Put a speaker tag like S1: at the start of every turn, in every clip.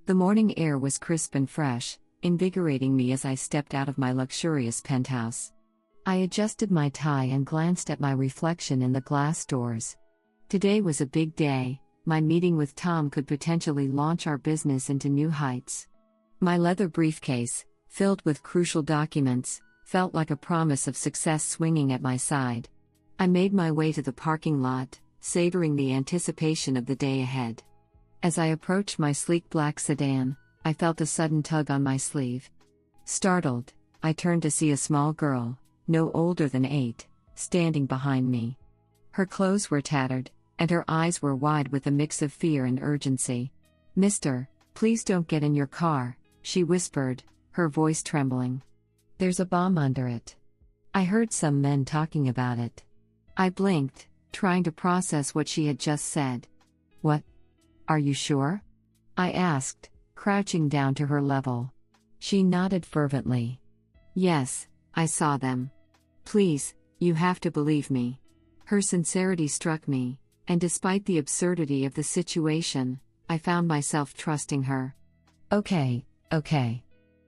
S1: The morning air was crisp and fresh, invigorating me as I stepped out of my luxurious penthouse. I adjusted my tie and glanced at my reflection in the glass doors. Today was a big day. My meeting with Tom could potentially launch our business into new heights. My leather briefcase, filled with crucial documents, felt like a promise of success swinging at my side. I made my way to the parking lot, savoring the anticipation of the day ahead. As I approached my sleek black sedan, I felt a sudden tug on my sleeve. Startled, I turned to see a small girl, no older than 8, standing behind me. Her clothes were tattered, and her eyes were wide with a mix of fear and urgency. "Mister, please don't get in your car," she whispered, her voice trembling. "There's a bomb under it. I heard some men talking about it." I blinked, trying to process what she had just said. "What? Are you sure?" I asked, crouching down to her level. She nodded fervently. "Yes, I saw them. Please, you have to believe me." Her sincerity struck me, and despite the absurdity of the situation, I found myself trusting her. Okay.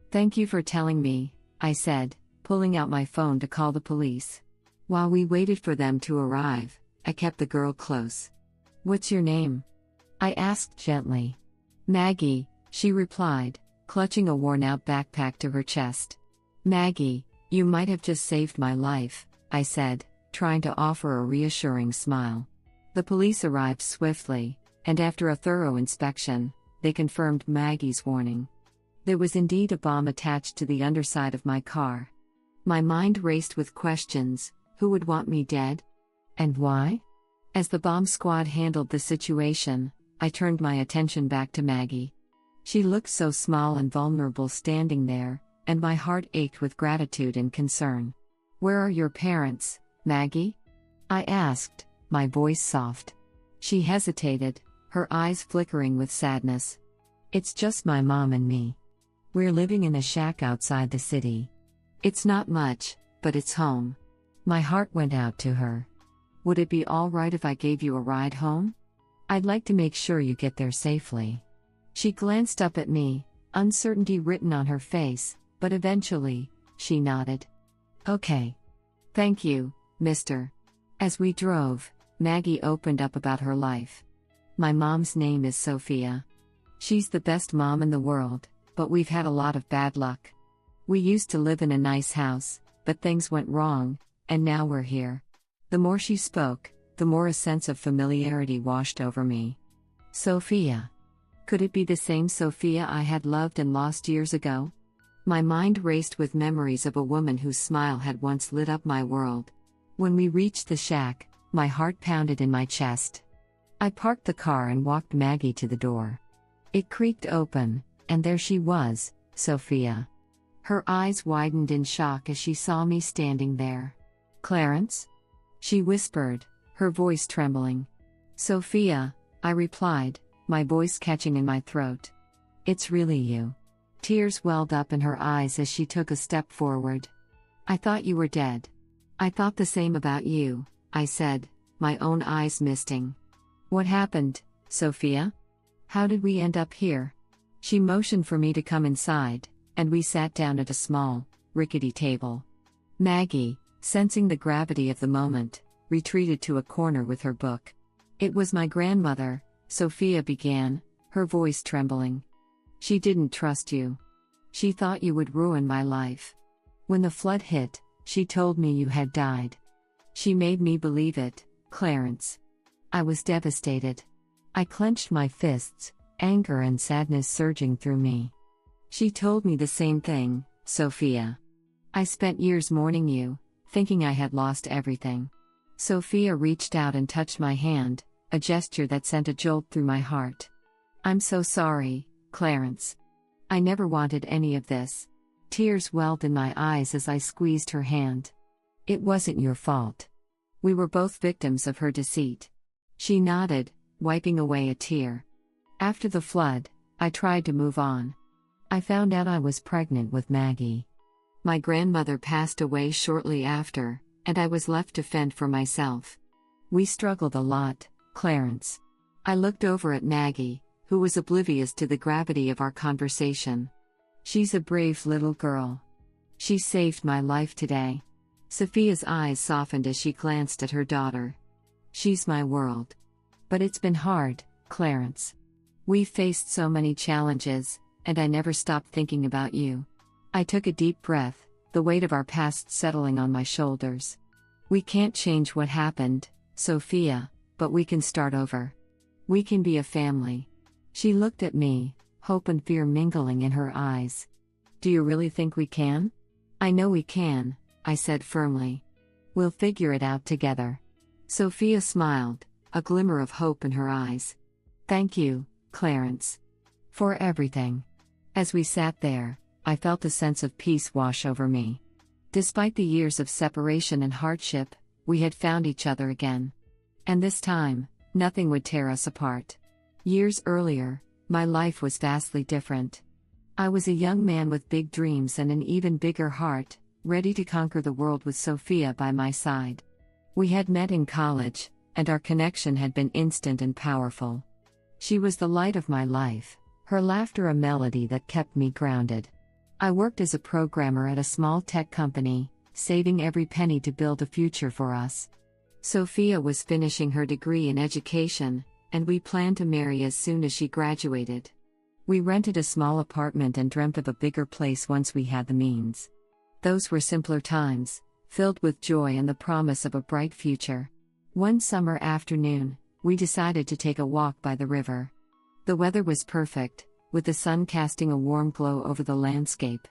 S1: Thank you for telling me," I said, pulling out my phone to call the police. While we waited for them to arrive, I kept the girl close. "What's your name?" I asked gently. "Maggie," she replied, clutching a worn-out backpack to her chest. "Maggie, you might have just saved my life," I said, trying to offer a reassuring smile. The police arrived swiftly, and after a thorough inspection, they confirmed Maggie's warning. There was indeed a bomb attached to the underside of my car. My mind raced with questions. Who would want me dead? And why? As the bomb squad handled the situation, I turned my attention back to Maggie. She looked so small and vulnerable standing there, and my heart ached with gratitude and concern. "Where are your parents, Maggie?" I asked, my voice soft. She hesitated, her eyes flickering with sadness. "It's just my mom and me. We're living in a shack outside the city. It's not much, but it's home." My heart went out to her. "Would it be all right if I gave you a ride home? I'd like to make sure you get there safely." She glanced up at me, uncertainty written on her face, but eventually, she nodded. "Okay. Thank you, mister." As we drove, Maggie opened up about her life. "My mom's name is Sophia. She's the best mom in the world, but we've had a lot of bad luck. We used to live in a nice house, but things went wrong, and now we're here." The more she spoke, the more a sense of familiarity washed over me. Sophia. Could it be the same Sophia I had loved and lost years ago? My mind raced with memories of a woman whose smile had once lit up my world. When we reached the shack, my heart pounded in my chest. I parked the car and walked Maggie to the door. It creaked open, and there she was, Sophia. Her eyes widened in shock as she saw me standing there. "Clarence?" she whispered, her voice trembling. "Sophia," I replied, my voice catching in my throat. "It's really you." Tears welled up in her eyes as she took a step forward. "I thought you were dead." "I thought the same about you," I said, my own eyes misting. "What happened, Sophia? How did we end up here?" She motioned for me to come inside, and we sat down at a small, rickety table. Maggie, sensing the gravity of the moment, retreated to a corner with her book. "It was my grandmother," Sophia began, her voice trembling. "She didn't trust you. She thought you would ruin my life. When the flood hit, she told me you had died. She made me believe it, Clarence." I was devastated. I clenched my fists, anger and sadness surging through me. "She told me the same thing, Sophia. I spent years mourning you, thinking I had lost everything." Sophia reached out and touched my hand, a gesture that sent a jolt through my heart. "I'm so sorry, Clarence. I never wanted any of this." Tears welled in my eyes as I squeezed her hand. "It wasn't your fault. We were both victims of her deceit." She nodded, wiping away a tear. "After the flood, I tried to move on. I found out I was pregnant with Maggie. My grandmother passed away shortly after, and I was left to fend for myself. We struggled a lot, Clarence." I looked over at Maggie, who was oblivious to the gravity of our conversation. "She's a brave little girl. She saved my life today." Sophia's eyes softened as she glanced at her daughter. "She's my world. But it's been hard, Clarence. We've faced so many challenges, and I never stopped thinking about you." I took a deep breath, the weight of our past settling on my shoulders. "We can't change what happened, Sophia, but we can start over. We can be a family." She looked at me, hope and fear mingling in her eyes. "Do you really think we can?" "I know we can," I said firmly. "We'll figure it out together." Sophia smiled, a glimmer of hope in her eyes. "Thank you, Clarence. For everything." As we sat there, I felt a sense of peace wash over me. Despite the years of separation and hardship, we had found each other again. And this time, nothing would tear us apart. Years earlier, my life was vastly different. I was a young man with big dreams and an even bigger heart, ready to conquer the world with Sophia by my side. We had met in college, and our connection had been instant and powerful. She was the light of my life, her laughter a melody that kept me grounded. I worked as a programmer at a small tech company, saving every penny to build a future for us. Sophia was finishing her degree in education, and we planned to marry as soon as she graduated. We rented a small apartment and dreamt of a bigger place once we had the means. Those were simpler times, filled with joy and the promise of a bright future. One summer afternoon, we decided to take a walk by the river. The weather was perfect, with the sun casting a warm glow over the landscape.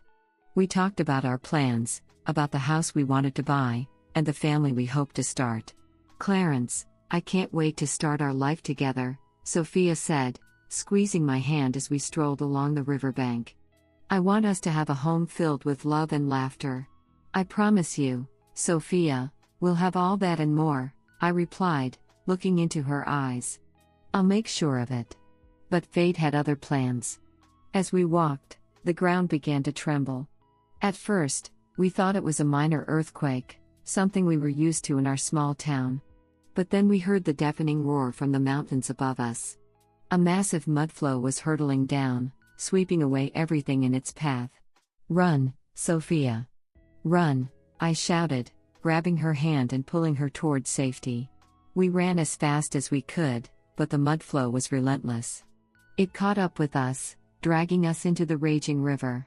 S1: We talked about our plans, about the house we wanted to buy, and the family we hoped to start. "Clarence, I can't wait to start our life together," Sophia said, squeezing my hand as we strolled along the riverbank. "I want us to have a home filled with love and laughter." "I promise you, Sophia, we'll have all that and more," I replied, looking into her eyes. "I'll make sure of it." But fate had other plans. As we walked, the ground began to tremble. At first, we thought it was a minor earthquake, something we were used to in our small town. But then we heard the deafening roar from the mountains above us. A massive mudflow was hurtling down, sweeping away everything in its path. "Run, Sophia. Run," I shouted, grabbing her hand and pulling her toward safety. We ran as fast as we could, but the mudflow was relentless. It caught up with us, dragging us into the raging river.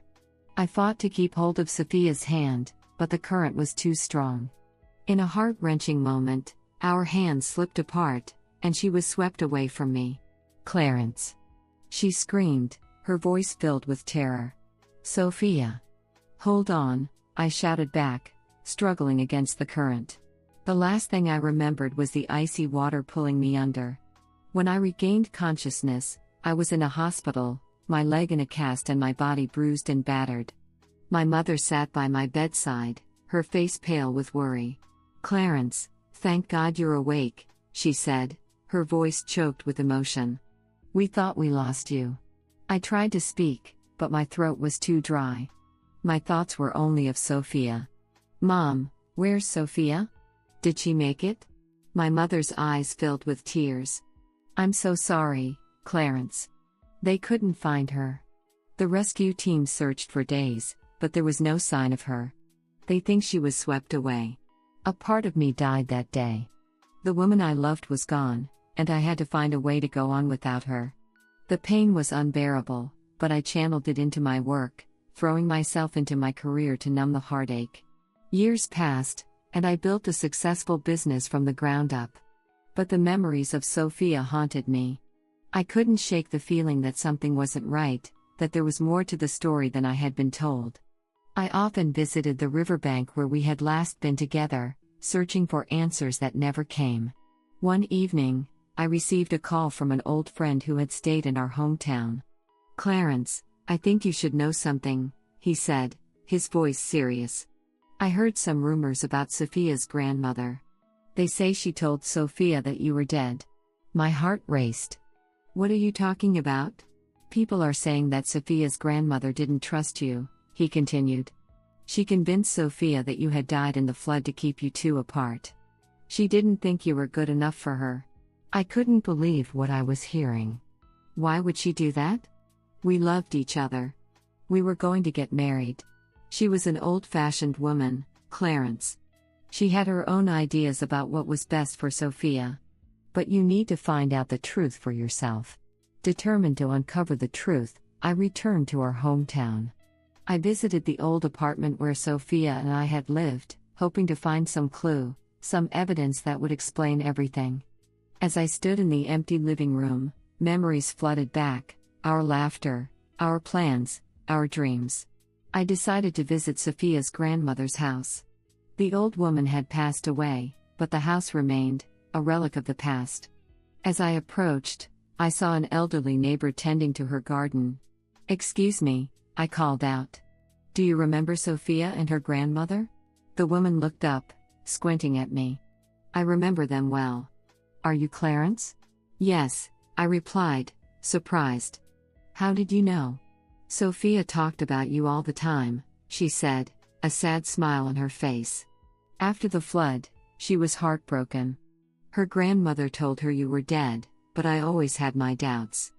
S1: I fought to keep hold of Sophia's hand, but the current was too strong. In a heart-wrenching moment, our hands slipped apart, and she was swept away from me. "Clarence!" she screamed, her voice filled with terror. "Sophia!" "Hold on," I shouted back, struggling against the current. The last thing I remembered was the icy water pulling me under. When I regained consciousness, I was in a hospital, my leg in a cast and my body bruised and battered. My mother sat by my bedside, her face pale with worry. "Clarence, thank God you're awake," she said, her voice choked with emotion. "We thought we lost you." I tried to speak, but my throat was too dry. My thoughts were only of Sophia. "Mom, where's Sophia? Did she make it?" My mother's eyes filled with tears. "I'm so sorry, Clarence. They couldn't find her. The rescue team searched for days, but there was no sign of her. They think she was swept away." A part of me died that day. The woman I loved was gone, and I had to find a way to go on without her. The pain was unbearable, but I channeled it into my work, throwing myself into my career to numb the heartache. Years passed, and I built a successful business from the ground up. But the memories of Sophia haunted me. I couldn't shake the feeling that something wasn't right, that there was more to the story than I had been told. I often visited the riverbank where we had last been together, searching for answers that never came. One evening, I received a call from an old friend who had stayed in our hometown. "Clarence, I think you should know something," he said, his voice serious. "I heard some rumors about Sophia's grandmother. They say she told Sophia that you were dead." My heart raced. "What are you talking about?" "People are saying that Sophia's grandmother didn't trust you," he continued. "She convinced Sophia that you had died in the flood to keep you two apart. She didn't think you were good enough for her." I couldn't believe what I was hearing. Why would she do that? We loved each other. We were going to get married. She was an old-fashioned woman, Clarence. She had her own ideas about what was best for Sophia. But you need to find out the truth for yourself. Determined to uncover the truth, I returned to our hometown. I visited the old apartment where Sophia and I had lived, hoping to find some clue, some evidence that would explain everything. As I stood in the empty living room, memories flooded back, our laughter, our plans, our dreams. I decided to visit Sophia's grandmother's house. The old woman had passed away, but the house remained, a relic of the past. As I approached, I saw an elderly neighbor tending to her garden. "Excuse me," I called out. "Do you remember Sophia and her grandmother?" The woman looked up, squinting at me. "I remember them well." "Are you Clarence?" "Yes," I replied, surprised. "How did you know?" "Sophia talked about you all the time," she said, a sad smile on her face. "After the flood, she was heartbroken. Her grandmother told her you were dead, but I always had my doubts.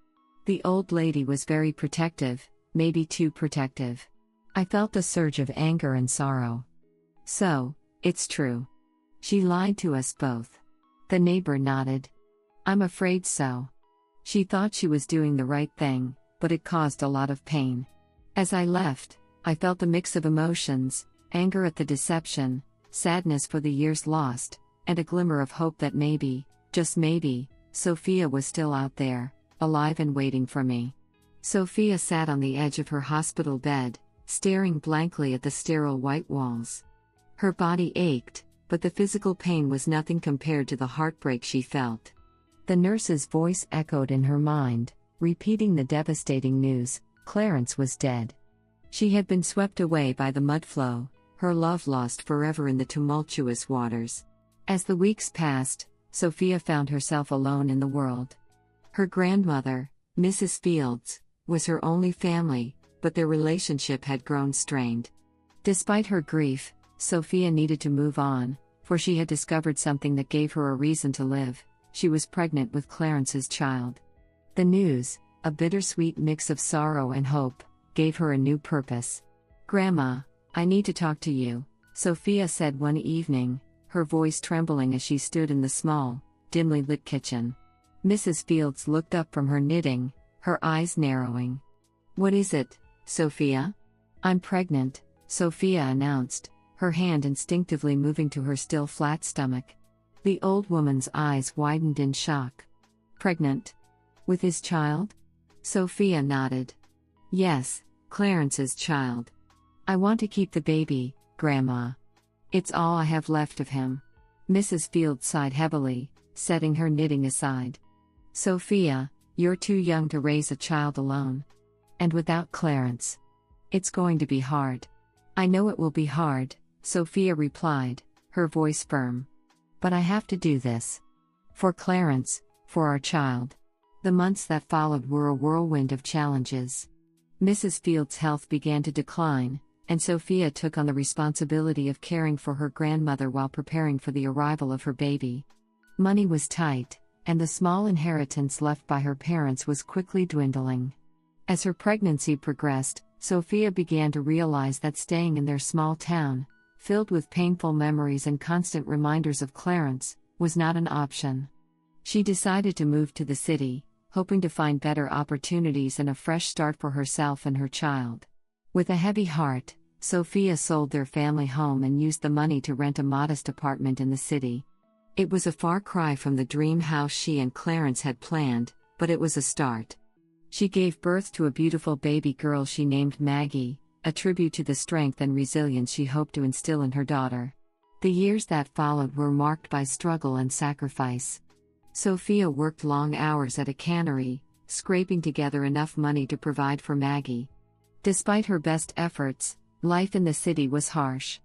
S1: The old lady was very protective, maybe too protective." I felt a surge of anger and sorrow. "So, it's true. She lied to us both." The neighbor nodded. "I'm afraid so. She thought she was doing the right thing, but it caused a lot of pain." As I left, I felt a mix of emotions: anger at the deception, sadness for the years lost, and a glimmer of hope that maybe, just maybe, Sophia was still out there, alive and waiting for me. Sophia sat on the edge of her hospital bed, staring blankly at the sterile white walls. Her body ached, but the physical pain was nothing compared to the heartbreak she felt. The nurse's voice echoed in her mind, repeating the devastating news: Clarence was dead. She had been swept away by the mudflow, her love lost forever in the tumultuous waters. As the weeks passed, Sophia found herself alone in the world. Her grandmother, Mrs. Fields, was her only family, but their relationship had grown strained. Despite her grief, Sophia needed to move on, for she had discovered something that gave her a reason to live. She was pregnant with Clarence's child. The news, a bittersweet mix of sorrow and hope, gave her a new purpose. "Grandma, I need to talk to you," Sophia said one evening, her voice trembling as she stood in the small, dimly lit kitchen. Mrs. Fields looked up from her knitting, her eyes narrowing. "What is it, Sophia?" "I'm pregnant," Sophia announced, her hand instinctively moving to her still flat stomach. The old woman's eyes widened in shock. "Pregnant? With his child?" Sophia nodded. "Yes, Clarence's child. I want to keep the baby, Grandma. It's all I have left of him." Mrs. Fields sighed heavily, setting her knitting aside. "Sophia, you're too young to raise a child alone. And without Clarence. It's going to be hard." "I know it will be hard," Sophia replied, her voice firm. "But I have to do this. For Clarence, for our child." The months that followed were a whirlwind of challenges. Mrs. Fields' health began to decline, and Sophia took on the responsibility of caring for her grandmother while preparing for the arrival of her baby. Money was tight, and the small inheritance left by her parents was quickly dwindling. As her pregnancy progressed, Sophia began to realize that staying in their small town, filled with painful memories and constant reminders of Clarence, was not an option. She decided to move to the city, hoping to find better opportunities and a fresh start for herself and her child. With a heavy heart, Sophia sold their family home and used the money to rent a modest apartment in the city. It was a far cry from the dream house she and Clarence had planned, but it was a start. She gave birth to a beautiful baby girl she named Maggie, a tribute to the strength and resilience she hoped to instill in her daughter. The years that followed were marked by struggle and sacrifice. Sophia worked long hours at a cannery, scraping together enough money to provide for Maggie. Despite her best efforts, life in the city was harsh.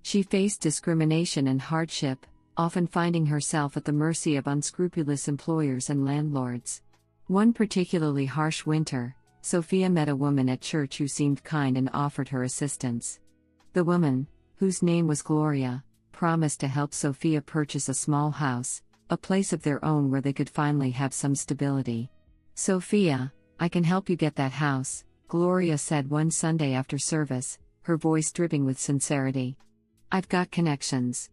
S1: She faced discrimination and hardship, often finding herself at the mercy of unscrupulous employers and landlords. One particularly harsh winter, Sophia met a woman at church who seemed kind and offered her assistance. The woman, whose name was Gloria, promised to help Sophia purchase a small house, a place of their own where they could finally have some stability. Sophia, I can help you get that house, Gloria said one Sunday after service, her voice dripping with sincerity. I've got connections.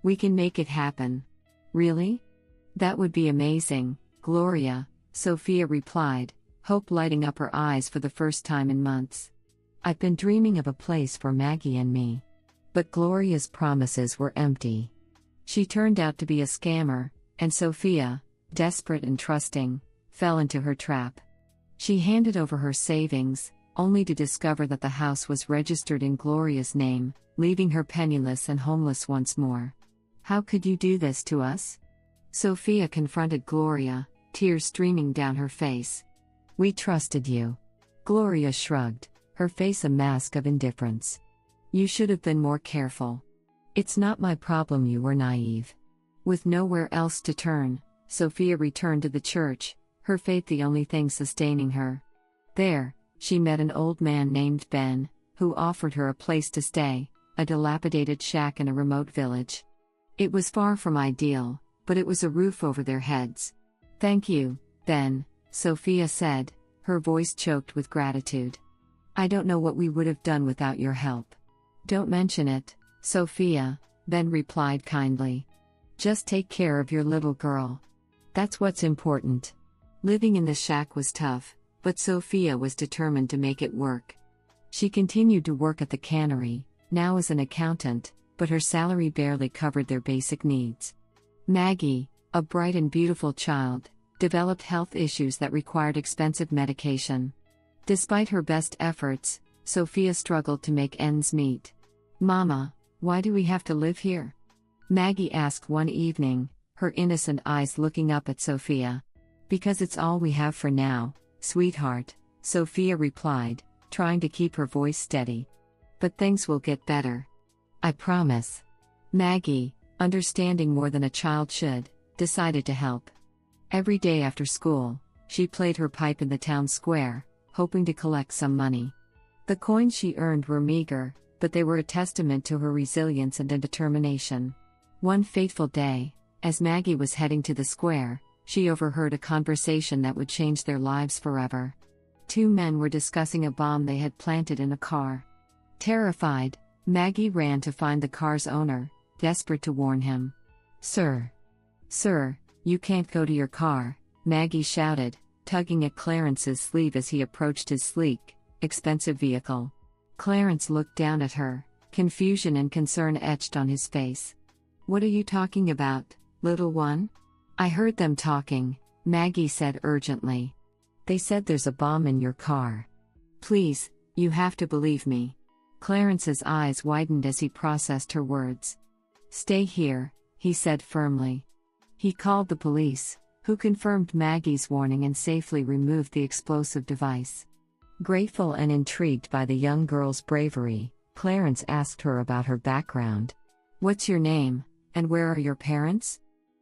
S1: We can make it happen. Really? That would be amazing, Gloria, Sophia replied, hope lighting up her eyes for the first time in months. I've been dreaming of a place for Maggie and me. But Gloria's promises were empty. She turned out to be a scammer, and Sophia, desperate and trusting, fell into her trap. She handed over her savings, only to discover that the house was registered in Gloria's name, leaving her penniless and homeless once more. How could you do this to us? Sophia confronted Gloria, tears streaming down her face. We trusted you. Gloria shrugged, her face a mask of indifference. You should have been more careful. It's not my problem you were naive. With nowhere else to turn, Sophia returned to the church, her faith the only thing sustaining her. There, she met an old man named Ben, who offered her a place to stay, a dilapidated shack in a remote village. It was far from ideal, but it was a roof over their heads. Thank you, Ben, Sophia said, her voice choked with gratitude. I don't know what we would have done without your help. Don't mention it, Sophia, Ben replied kindly. Just take care of your little girl. That's what's important. Living in the shack was tough, but Sophia was determined to make it work. She continued to work at the cannery, now as an accountant, but her salary barely covered their basic needs. Maggie, a bright and beautiful child, developed health issues that required expensive medication. Despite her best efforts, Sophia struggled to make ends meet. Mama, why do we have to live here? Maggie asked one evening, her innocent eyes looking up at Sophia. Because it's all we have for now, sweetheart, Sophia replied, trying to keep her voice steady. But things will get better. I promise. Maggie, understanding more than a child should, decided to help. Every day after school, she played her pipe in the town square, hoping to collect some money. The coins she earned were meager, but they were a testament to her resilience and determination. One fateful day, as Maggie was heading to the square, she overheard a conversation that would change their lives forever. Two men were discussing a bomb they had planted in a car. Terrified, Maggie ran to find the car's owner, desperate to warn him. Sir, you can't go to your car, Maggie shouted, tugging at Clarence's sleeve as he approached his sleek, expensive vehicle. Clarence looked down at her, confusion and concern etched on his face. What are you talking about, little one? I heard them talking, Maggie said urgently. They said there's a bomb in your car. Please, you have to believe me. Clarence's eyes widened as he processed her words. Stay here, he said firmly. He called the police, who confirmed Maggie's warning and safely removed the explosive device. Grateful and intrigued by the young girl's bravery, Clarence asked her about her background. What's your name, and where are your parents?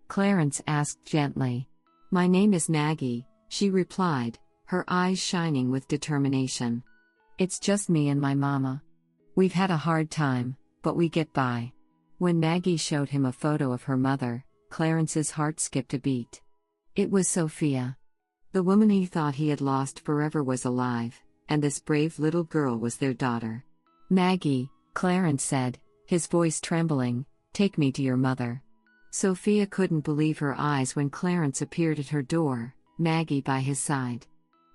S1: Clarence asked gently. My name is Maggie, she replied, her eyes shining with determination. It's just me and my mama. We've had a hard time, but we get by. When Maggie showed him a photo of her mother, Clarence's heart skipped a beat. It was Sophia. The woman he thought he had lost forever was alive, and this brave little girl was their daughter. Maggie, Clarence said, his voice trembling, take me to your mother. Sophia couldn't believe her eyes when Clarence appeared at her door, Maggie by his side.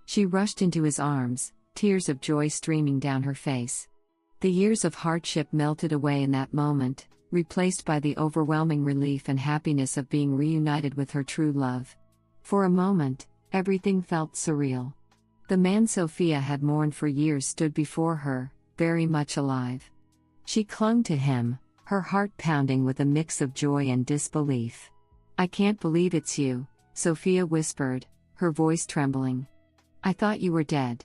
S1: She rushed into his arms, tears of joy streaming down her face. The years of hardship melted away in that moment, replaced by the overwhelming relief and happiness of being reunited with her true love. For a moment, everything felt surreal. The man Sophia had mourned for years stood before her, very much alive. She clung to him, her heart pounding with a mix of joy and disbelief. I can't believe it's you, Sophia whispered, her voice trembling. I thought you were dead.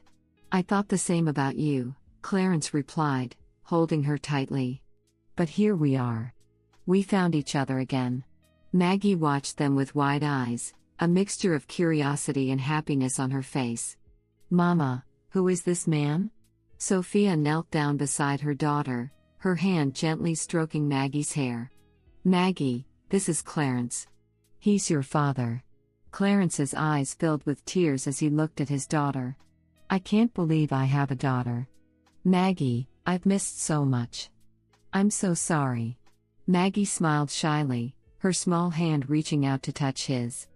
S1: I thought the same about you, Clarence replied, holding her tightly. But here we are. We found each other again. Maggie watched them with wide eyes, a mixture of curiosity and happiness on her face. Mama, who is this man? Sophia knelt down beside her daughter, her hand gently stroking Maggie's hair. Maggie, this is Clarence. He's your father. Clarence's eyes filled with tears as he looked at his daughter. "I can't believe I have a daughter. Maggie, I've missed so much. I'm so sorry." Maggie smiled shyly, her small hand reaching out to touch his.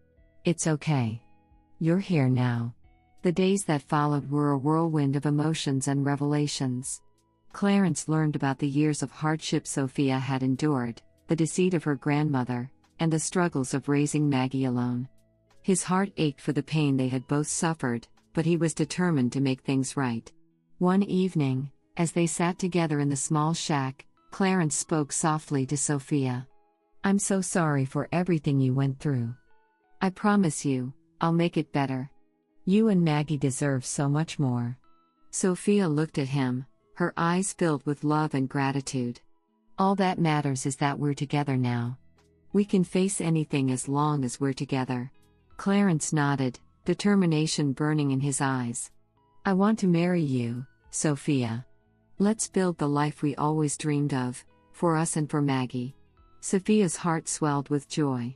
S1: "It's okay. You're here now." The days that followed were a whirlwind of emotions and revelations. Clarence learned about the years of hardship Sophia had endured, the deceit of her grandmother, and the struggles of raising Maggie alone. His heart ached for the pain they had both suffered, but he was determined to make things right. One evening, as they sat together in the small shack, Clarence spoke softly to Sophia. "I'm so sorry for everything you went through. I promise you, I'll make it better. You and Maggie deserve so much more." Sophia looked at him, her eyes filled with love and gratitude. "All that matters is that we're together now. We can face anything as long as we're together." Clarence nodded, determination burning in his eyes. "I want to marry you, Sophia. Let's build the life we always dreamed of, for us and for Maggie." Sophia's heart swelled with joy.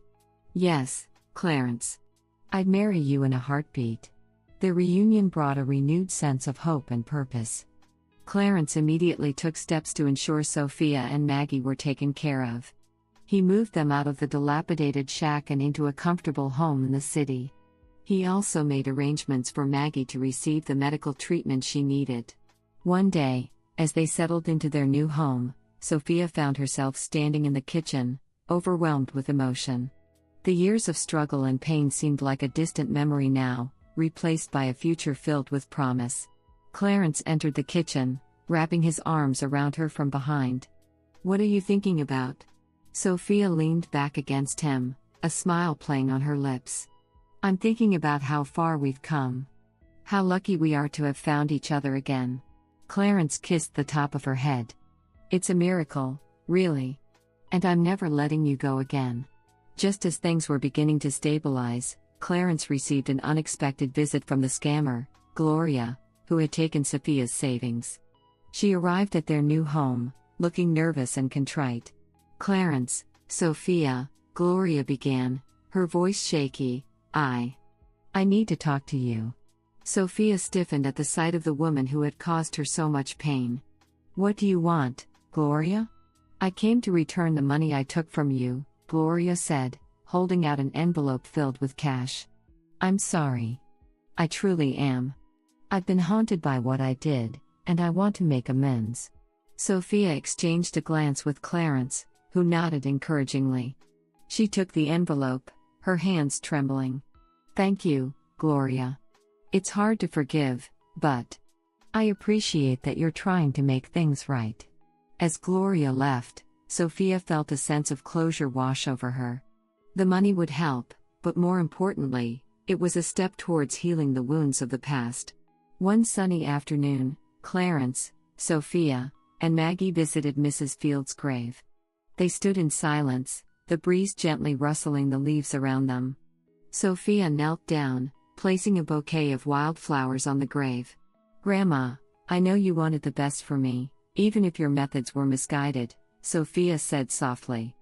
S1: "Yes, Clarence. I'd marry you in a heartbeat." The reunion brought a renewed sense of hope and purpose. Clarence immediately took steps to ensure Sophia and Maggie were taken care of. He moved them out of the dilapidated shack and into a comfortable home in the city. He also made arrangements for Maggie to receive the medical treatment she needed. One day, as they settled into their new home, Sophia found herself standing in the kitchen, overwhelmed with emotion. The years of struggle and pain seemed like a distant memory now, replaced by a future filled with promise. Clarence entered the kitchen, wrapping his arms around her from behind. "What are you thinking about?" Sophia leaned back against him, a smile playing on her lips. "I'm thinking about how far we've come. How lucky we are to have found each other again." Clarence kissed the top of her head. "It's a miracle, really. And I'm never letting you go again." Just as things were beginning to stabilize, Clarence received an unexpected visit from the scammer, Gloria, who had taken Sophia's savings. She arrived at their new home, looking nervous and contrite. "Clarence, Sophia," Gloria began, her voice shaky, I need to talk to you." Sophia stiffened at the sight of the woman who had caused her so much pain. "What do you want, Gloria?" "I came to return the money I took from you," Gloria said, holding out an envelope filled with cash. "I'm sorry. I truly am. I've been haunted by what I did, and I want to make amends." Sophia exchanged a glance with Clarence, who nodded encouragingly. She took the envelope, her hands trembling. "Thank you, Gloria. It's hard to forgive, but I appreciate that you're trying to make things right." As Gloria left, Sophia felt a sense of closure wash over her. The money would help, but more importantly, it was a step towards healing the wounds of the past. One sunny afternoon, Clarence, Sophia, and Maggie visited Mrs. Field's grave. They stood in silence, the breeze gently rustling the leaves around them. Sophia knelt down, placing a bouquet of wildflowers on the grave. "Grandma, I know you wanted the best for me, even if your methods were misguided," Sophia said softly.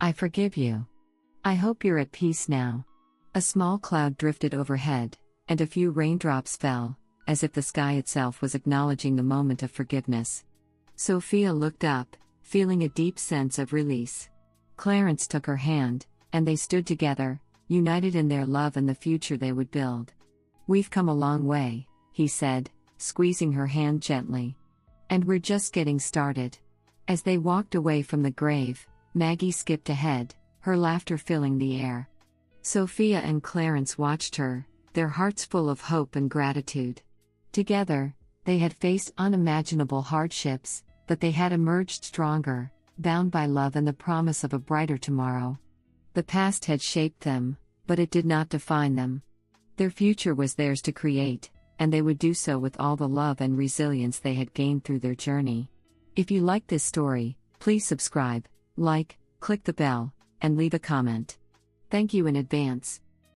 S1: "I forgive you. I hope you're at peace now." A small cloud drifted overhead, and a few raindrops fell, as if the sky itself was acknowledging the moment of forgiveness. Sophia looked up, feeling a deep sense of release. Clarence took her hand, and they stood together, united in their love and the future they would build. "We've come a long way," he said, squeezing her hand gently. "And we're just getting started." As they walked away from the grave, Maggie skipped ahead, her laughter filling the air. Sophia and Clarence watched her, their hearts full of hope and gratitude. Together, they had faced unimaginable hardships, but they had emerged stronger, bound by love and the promise of a brighter tomorrow. The past had shaped them, but it did not define them. Their future was theirs to create, and they would do so with all the love and resilience they had gained through their journey. If you like this story, please subscribe, like, click the bell, and leave a comment. Thank you in advance.